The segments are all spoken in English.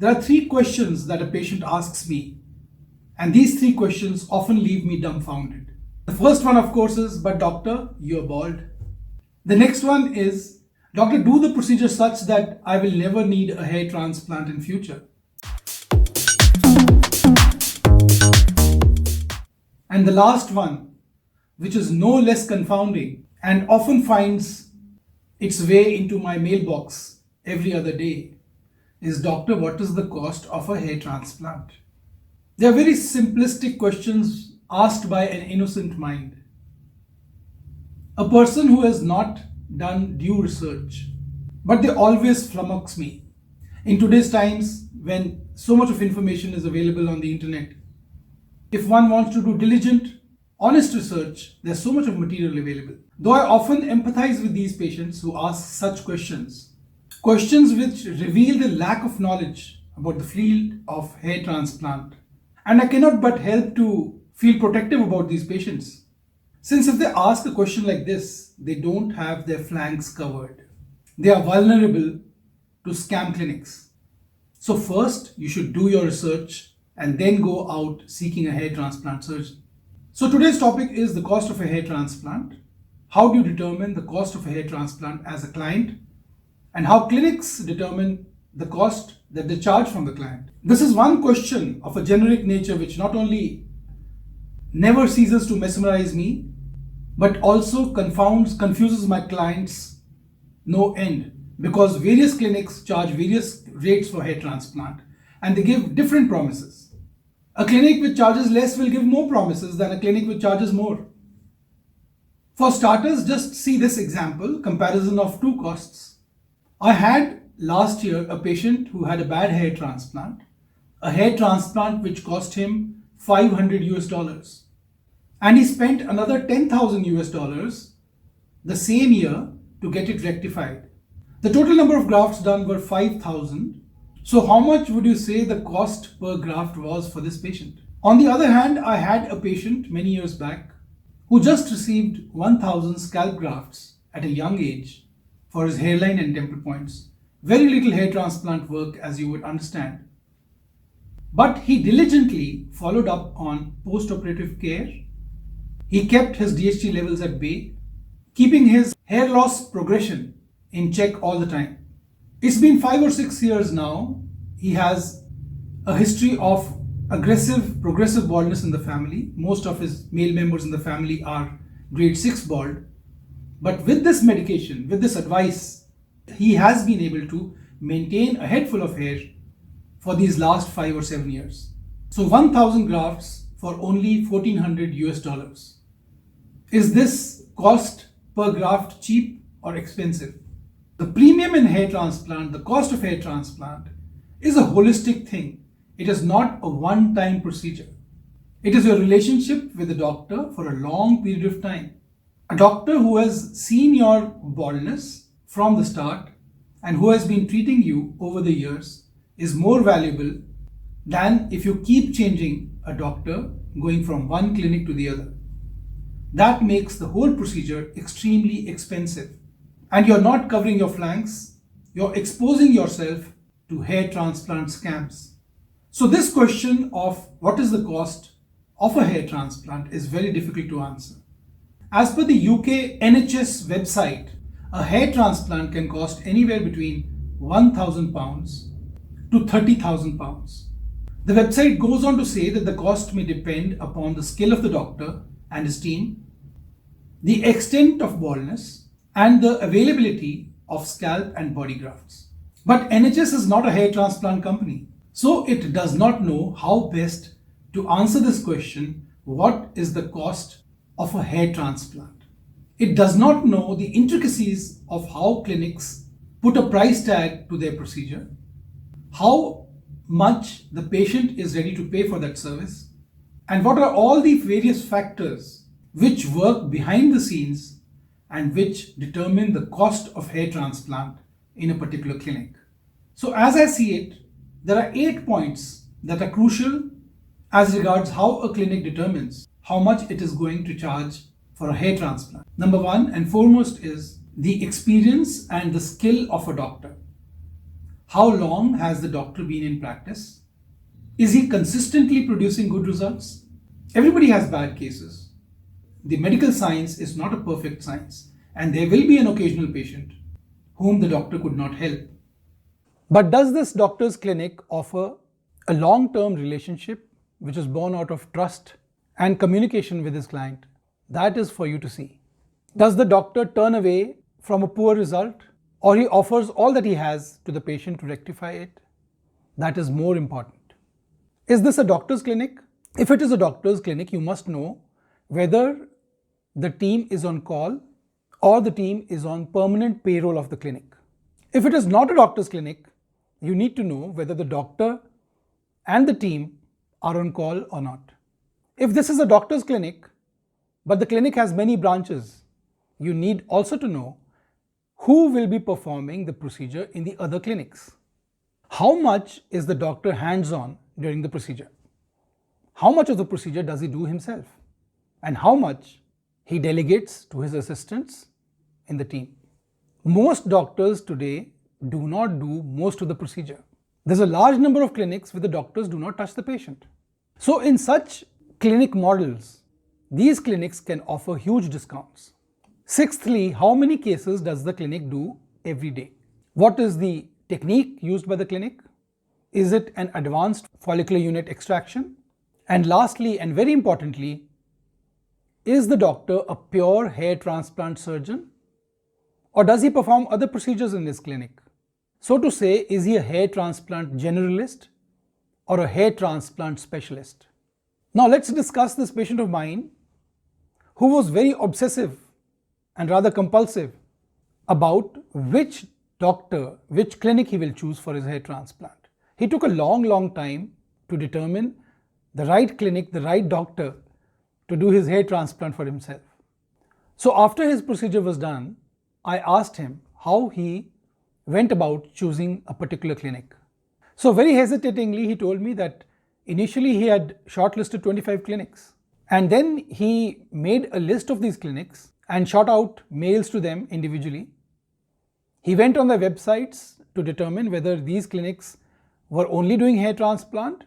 There are three questions that a patient asks me, and these three questions often leave me dumbfounded. The first one, of course, is, "But doctor, you're bald." The next one is, "Doctor, do the procedure such that I will never need a hair transplant in future." And the last one, which is no less confounding and often finds its way into my mailbox every other day, is, "Doctor, what is the cost of a hair transplant?" They are very simplistic questions asked by an innocent mind. A person who has not done due research, but they always flummox me. In today's times, when so much of information is available on the internet, if one wants to do diligent, honest research, there's so much of material available. Though I often empathize with these patients who ask such questions, questions which reveal the lack of knowledge about the field of hair transplant. And I cannot but help to feel protective about these patients. Since if they ask a question like this, they don't have their flanks covered. They are vulnerable to scam clinics. So first, you should do your research and then go out seeking a hair transplant surgeon. So today's topic is the cost of a hair transplant. How do you determine the cost of a hair transplant as a client? And how clinics determine the cost that they charge from the client. This is one question of a generic nature which not only never ceases to mesmerize me, but also confuses my clients no end, because various clinics charge various rates for hair transplant and they give different promises. A clinic which charges less will give more promises than a clinic which charges more. For starters, just see this example, comparison of two costs. I had last year a patient who had a bad hair transplant which cost him $500, and he spent another $10,000 the same year to get it rectified. The total number of grafts done were 5,000. So how much would you say the cost per graft was for this patient? On the other hand, I had a patient many years back who just received 1,000 scalp grafts at a young age for his hairline and temple points. Very little hair transplant work, as you would understand. But he diligently followed up on post-operative care. He kept his DHT levels at bay, keeping his hair loss progression in check all the time. It's been 5 or 6 years now. He has a history of progressive baldness in the family. Most of his male members in the family are grade 6 bald. But with this medication, with this advice, he has been able to maintain a head full of hair for these last 5 or 7 years. So 1,000 grafts for only $1,400. Is this cost per graft cheap or expensive? The premium in hair transplant, the cost of hair transplant, is a holistic thing. It is not a one-time procedure. It is your relationship with the doctor for a long period of time. A doctor who has seen your baldness from the start and who has been treating you over the years is more valuable than if you keep changing a doctor, going from one clinic to the other. That makes the whole procedure extremely expensive. And you're not covering your flanks, you're exposing yourself to hair transplant scams. So this question of what is the cost of a hair transplant is very difficult to answer. As per the UK NHS website, a hair transplant can cost anywhere between £1,000 to £30,000. The website goes on to say that the cost may depend upon the skill of the doctor and his team, the extent of baldness, and the availability of scalp and body grafts. But NHS is not a hair transplant company, so it does not know how best to answer this question, what is the cost of a hair transplant? It does not know the intricacies of how clinics put a price tag to their procedure, how much the patient is ready to pay for that service, and what are all the various factors which work behind the scenes and which determine the cost of hair transplant in a particular clinic. So as I see it, there are 8 points that are crucial as regards how a clinic determines how much it is going to charge for a hair transplant. Number 1 and foremost is the experience and the skill of a doctor. How long has the doctor been in practice? Is he consistently producing good results? Everybody has bad cases. The medical science is not a perfect science, and there will be an occasional patient whom the doctor could not help. But does this doctor's clinic offer a long-term relationship which is born out of trust and communication with his client? That is for you to see. Does the doctor turn away from a poor result, or he offers all that he has to the patient to rectify it? That is more important. Is this a doctor's clinic? If it is a doctor's clinic, you must know whether the team is on call or the team is on permanent payroll of the clinic. If it is not a doctor's clinic, you need to know whether the doctor and the team are on call or not. If this is a doctor's clinic, but the clinic has many branches, you need also to know who will be performing the procedure in the other clinics. How much is the doctor hands-on during the procedure? How much of the procedure does he do himself? And how much he delegates to his assistants in the team? Most doctors today do not do most of the procedure. There's a large number of clinics where the doctors do not touch the patient. So in such clinic models, these clinics can offer huge discounts. Sixthly, how many cases does the clinic do every day? What is the technique used by the clinic? Is it an advanced follicular unit extraction? And lastly, and very importantly, is the doctor a pure hair transplant surgeon? Or does he perform other procedures in his clinic? So to say, is he a hair transplant generalist or a hair transplant specialist? Now let's discuss this patient of mine who was very obsessive and rather compulsive about which doctor, which clinic he will choose for his hair transplant. He took a long time to determine the right clinic, the right doctor to do his hair transplant for himself. So after his procedure was done, I asked him how he went about choosing a particular clinic. So very hesitatingly, he told me that initially he had shortlisted 25 clinics, and then he made a list of these clinics and shot out mails to them individually. He went on their websites to determine whether these clinics were only doing hair transplant,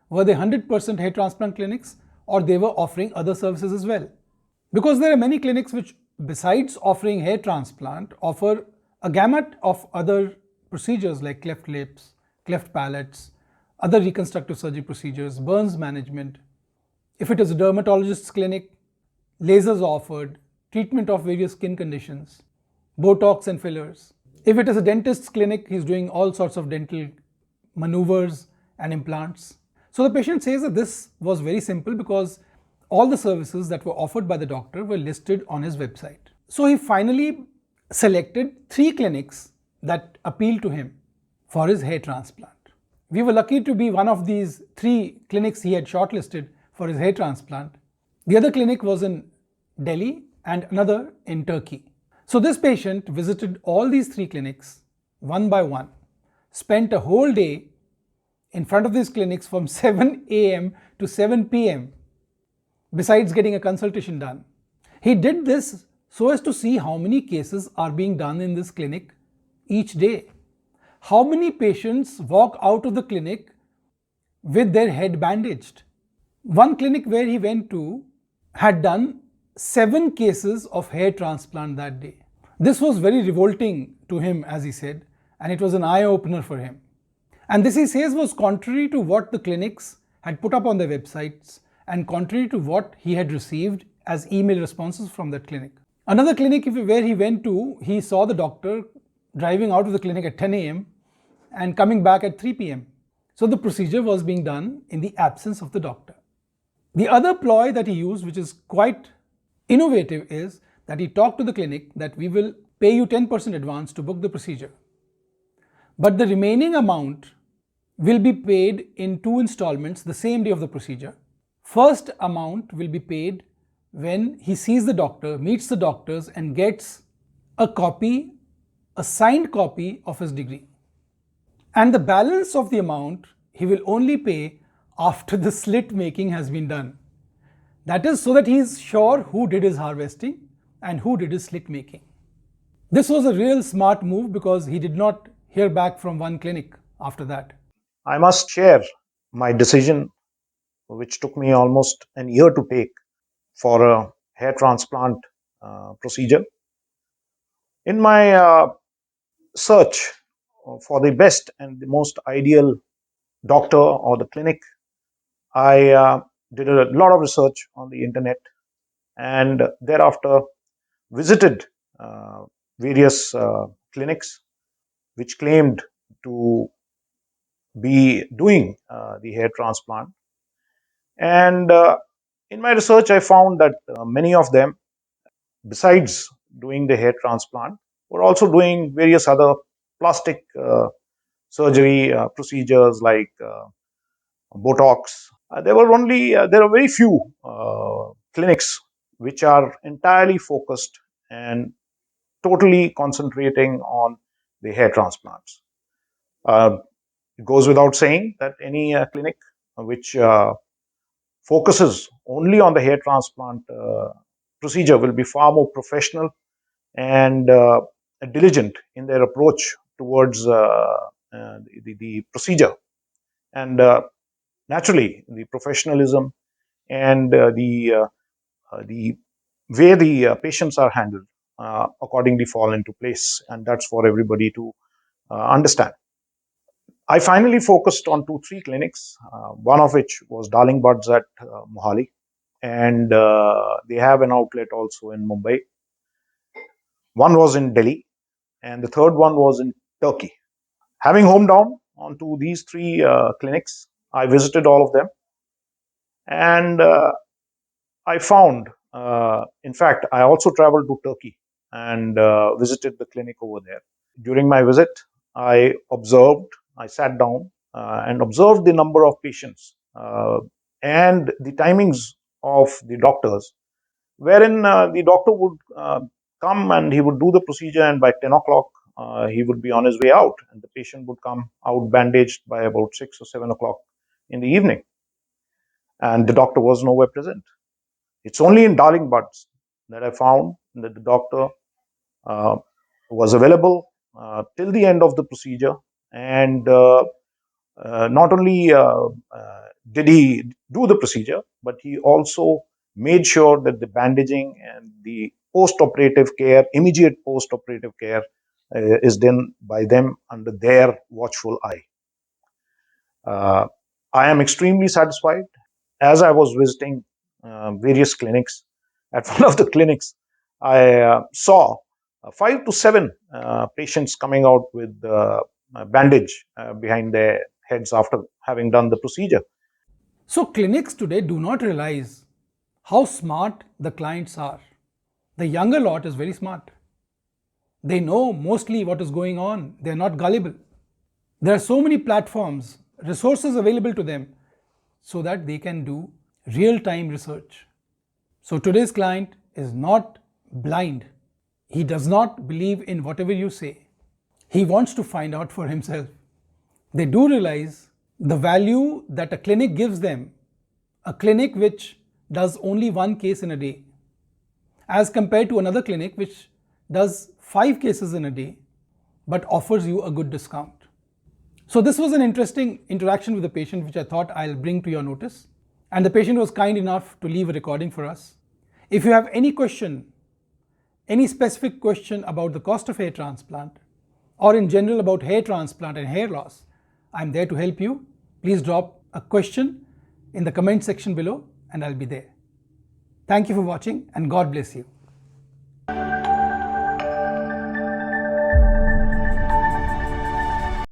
were they 100% hair transplant clinics, or they were offering other services as well. Because there are many clinics which, besides offering hair transplant, offer a gamut of other procedures like cleft lips, cleft palates, other reconstructive surgery procedures, burns management. If it is a dermatologist's clinic, lasers are offered, treatment of various skin conditions, Botox and fillers. If it is a dentist's clinic, he's doing all sorts of dental maneuvers and implants. So the patient says that this was very simple because all the services that were offered by the doctor were listed on his website. So he finally selected 3 clinics that appealed to him for his hair transplant. We were lucky to be one of these 3 clinics he had shortlisted for his hair transplant. The other clinic was in Delhi and another in Turkey. So this patient visited all these 3 clinics one by one, spent a whole day in front of these clinics from 7 a.m. to 7 p.m. besides getting a consultation done. He did this so as to see how many cases are being done in this clinic each day. How many patients walk out of the clinic with their head bandaged. One clinic where he went to had done 7 cases of hair transplant that day. This was very revolting to him, as he said, and it was an eye-opener for him. And this, he says, was contrary to what the clinics had put up on their websites and contrary to what he had received as email responses from that clinic. Another clinic where he went to, he saw the doctor driving out of the clinic at 10 a.m. and coming back at 3 p.m. So the procedure was being done in the absence of the doctor. The other ploy that he used, which is quite innovative, is that he talked to the clinic that we will pay you 10% advance to book the procedure, but the remaining amount will be paid in 2 installments the same day of the procedure. First amount will be paid when he sees the doctor, meets the doctors and gets a copy, a signed copy of his degree. And the balance of the amount he will only pay after the slit making has been done. That is so that he is sure who did his harvesting and who did his slit making. This was a real smart move because he did not hear back from one clinic after that. I must share my decision, which took me almost an year to take for a hair transplant procedure. In my search for the best and the most ideal doctor or the clinic, I did a lot of research on the internet, and thereafter visited uh, various clinics which claimed to be doing the hair transplant. And in my research, I found that many of them, besides doing the hair transplant, were also doing various other plastic surgery procedures like Botox. There are very few clinics which are entirely focused and totally concentrating on the hair transplants. Uh, it goes without saying that any clinic which focuses only on the hair transplant procedure will be far more professional and diligent in their approach towards the procedure. And naturally, the professionalism and the way the patients are handled accordingly fall into place, and that's for everybody to understand. I finally focused on two, three clinics, one of which was Darling Buds at Mohali, and they have an outlet also in Mumbai. One was in Delhi, and the third one was in Turkey. Having homed down onto these three clinics, I visited all of them, and I found, in fact, I also traveled to Turkey and visited the clinic over there. During my visit, I sat down and observed the number of patients and the timings of the doctors, wherein the doctor would come and he would do the procedure, and by 10 o'clock, he would be on his way out, and the patient would come out bandaged by about 6 or 7 o'clock in the evening, and the doctor was nowhere present. It's only in Darling Buds that I found that the doctor uh, was available till the end of the procedure, and not only did he do the procedure, but he also made sure that the bandaging and the post-operative care, immediate post-operative care, is done by them under their watchful eye. Uh, I am extremely satisfied. As I was visiting various clinics, at one of the clinics, I saw 5 to 7 patients coming out with a bandage behind their heads after having done the procedure. So, clinics today do not realize how smart the clients are. The younger lot is very smart. They know mostly what is going on, they're not gullible. There are so many platforms, resources available to them so that they can do real time research. So today's client is not blind. He does not believe in whatever you say. He wants to find out for himself. They do realize the value that a clinic gives them, a clinic which does only one case in a day, as compared to another clinic which does 5 cases in a day but offers you a good discount. So this was an interesting interaction with the patient which I thought I'll bring to your notice. And the patient was kind enough to leave a recording for us. If you have any question, any specific question about the cost of hair transplant, or in general about hair transplant and hair loss, I'm there to help you. Please drop a question in the comment section below and I'll be there. Thank you for watching and God bless you.